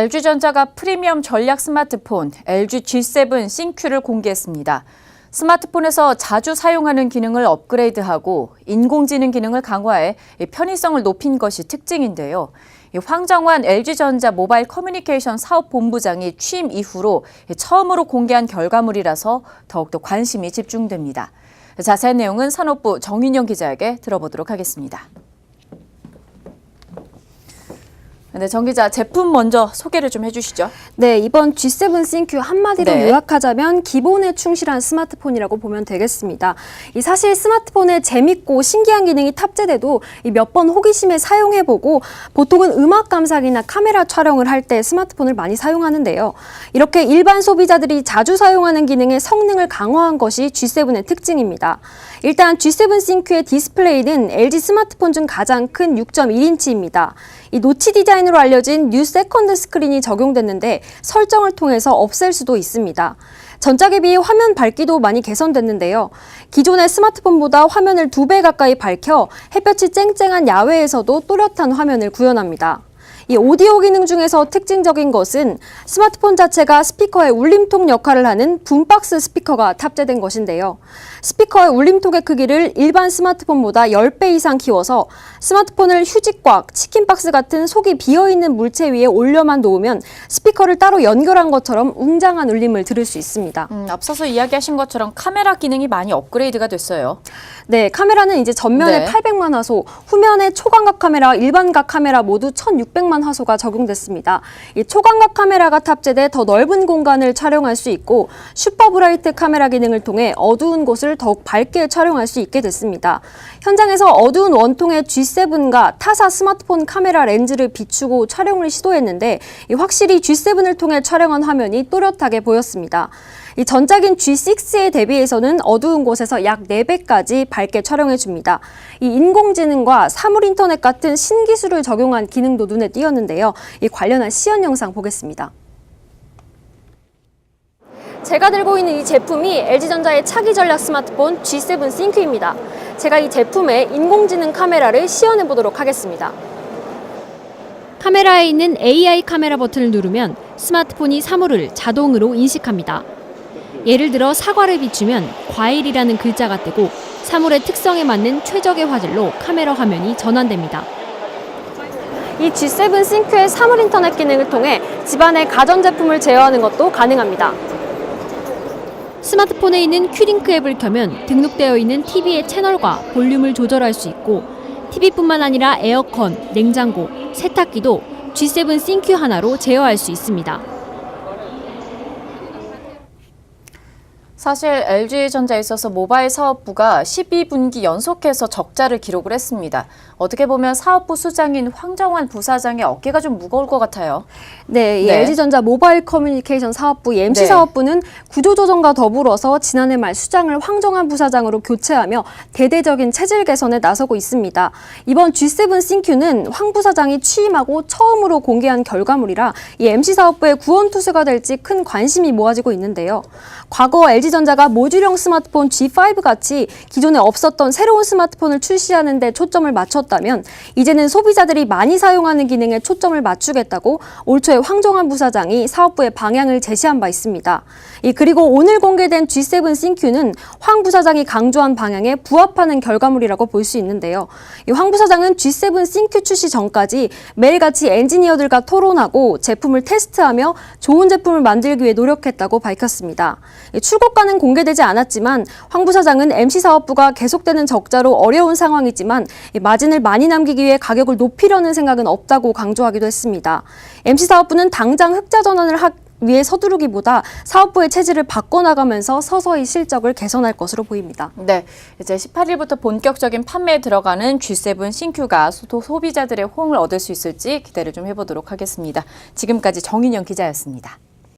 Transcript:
LG전자가 프리미엄 전략 스마트폰 LG G7 싱큐를 공개했습니다. 스마트폰에서 자주 사용하는 기능을 업그레이드하고 인공지능 기능을 강화해 편의성을 높인 것이 특징인데요. 황정환 LG전자 모바일 커뮤니케이션 사업본부장이 취임 이후로 처음으로 공개한 결과물이라서 더욱더 관심이 집중됩니다. 자세한 내용은 산업부 정인영 기자에게 들어보도록 하겠습니다. 네, 정 기자, 제품 먼저 소개를 좀 해주시죠. 네, 이번 G7 싱큐 한마디로 요약하자면 기본에 충실한 스마트폰이라고 보면 되겠습니다. 사실 스마트폰에 재밌고 신기한 기능이 탑재돼도 몇 번 호기심에 사용해보고 보통은 음악 감상이나 카메라 촬영을 할 때 스마트폰을 많이 사용하는데요. 이렇게 일반 소비자들이 자주 사용하는 기능의 성능을 강화한 것이 G7의 특징입니다. 일단 G7 싱큐의 디스플레이는 LG 스마트폰 중 가장 큰 6.1인치입니다. 이 노치 디자인으로 알려진 뉴 세컨드 스크린이 적용됐는데 설정을 통해서 없앨 수도 있습니다. 전작에 비해 화면 밝기도 많이 개선됐는데요. 기존의 스마트폰보다 화면을 2배 가까이 밝혀 햇볕이 쨍쨍한 야외에서도 또렷한 화면을 구현합니다. 이 오디오 기능 중에서 특징적인 것은 스마트폰 자체가 스피커의 울림통 역할을 하는 붐박스 스피커가 탑재된 것인데요. 스피커의 울림통의 크기를 일반 스마트폰보다 10배 이상 키워서 스마트폰을 휴지곽, 치킨박스 같은 속이 비어있는 물체 위에 올려만 놓으면 스피커를 따로 연결한 것처럼 웅장한 울림을 들을 수 있습니다. 앞서서 이야기하신 것처럼 카메라 기능이 많이 업그레이드가 됐어요. 네, 카메라는 이제 전면에 800만 화소, 후면에 초광각 카메라, 일반각 카메라 모두 1600만 화소가 적용됐습니다. 이 초광각 카메라가 탑재돼 더 넓은 공간을 촬영할 수 있고 슈퍼브라이트 카메라 기능을 통해 어두운 곳을 더욱 밝게 촬영할 수 있게 됐습니다. 현장에서 어두운 원통의 G7과 타사 스마트폰 카메라 렌즈를 비추고 촬영을 시도했는데 확실히 G7을 통해 촬영한 화면이 또렷하게 보였습니다. 이 전작인 G6에 대비해서는 어두운 곳에서 약 4배까지 밝게 촬영해줍니다. 이 인공지능과 사물 인터넷 같은 신기술을 적용한 기능도 눈에 띄었는데요. 이 관련한 시연 영상 보겠습니다. 제가 들고 있는 이 제품이 LG전자의 차기 전략 스마트폰 G7 싱큐입니다. 제가 이 제품의 인공지능 카메라를 시연해 보도록 하겠습니다. 카메라에 있는 AI 카메라 버튼을 누르면 스마트폰이 사물을 자동으로 인식합니다. 예를 들어 사과를 비추면 과일이라는 글자가 뜨고 사물의 특성에 맞는 최적의 화질로 카메라 화면이 전환됩니다. 이 G7 싱큐의 사물 인터넷 기능을 통해 집안의 가전제품을 제어하는 것도 가능합니다. 스마트폰에 있는 큐링크 앱을 켜면 등록되어 있는 TV의 채널과 볼륨을 조절할 수 있고 TV뿐만 아니라 에어컨, 냉장고, 세탁기도 G7 싱큐 하나로 제어할 수 있습니다. 사실 LG전자에 있어서 모바일 사업부가 12분기 연속해서 적자를 기록을 했습니다. 어떻게 보면 사업부 수장인 황정환 부사장의 어깨가 좀 무거울 것 같아요. 네, 이 LG전자 모바일 커뮤니케이션 사업부, MC 사업부는 구조조정과 더불어서 지난해 말 수장을 황정환 부사장으로 교체하며 대대적인 체질 개선에 나서고 있습니다. 이번 G7 싱큐는 황 부사장이 취임하고 처음으로 공개한 결과물이라 이 MC 사업부의 구원투수가 될지 큰 관심이 모아지고 있는데요. 과거 LG전자가 모듈형 스마트폰 G5 같이 기존에 없었던 새로운 스마트폰을 출시하는 데 초점을 맞췄다면 이제는 소비자들이 많이 사용하는 기능에 초점을 맞추겠다고 올 초에 황정환 부사장이 사업부의 방향을 제시한 바 있습니다. 그리고 오늘 공개된 G7 싱큐는 황 부사장이 강조한 방향에 부합하는 결과물이라고 볼 수 있는데요. 황 부사장은 G7 싱큐 출시 전까지 매일같이 엔지니어들과 토론하고 제품을 테스트하며 좋은 제품을 만들기 위해 노력했다고 밝혔습니다. 출고가는 공개되지 않았지만 황 부사장은 MC 사업부가 계속되는 적자로 어려운 상황이지만 마진을 많이 남기기 위해 가격을 높이려는 생각은 없다고 강조하기도 했습니다. MC 사업부는 당장 흑자 전환을 위해 서두르기보다 사업부의 체질을 바꿔나가면서 서서히 실적을 개선할 것으로 보입니다. 네, 이제 18일부터 본격적인 판매에 들어가는 G7 싱큐가 소비자들의 호응을 얻을 수 있을지 기대를 좀 해보도록 하겠습니다. 지금까지 정인영 기자였습니다.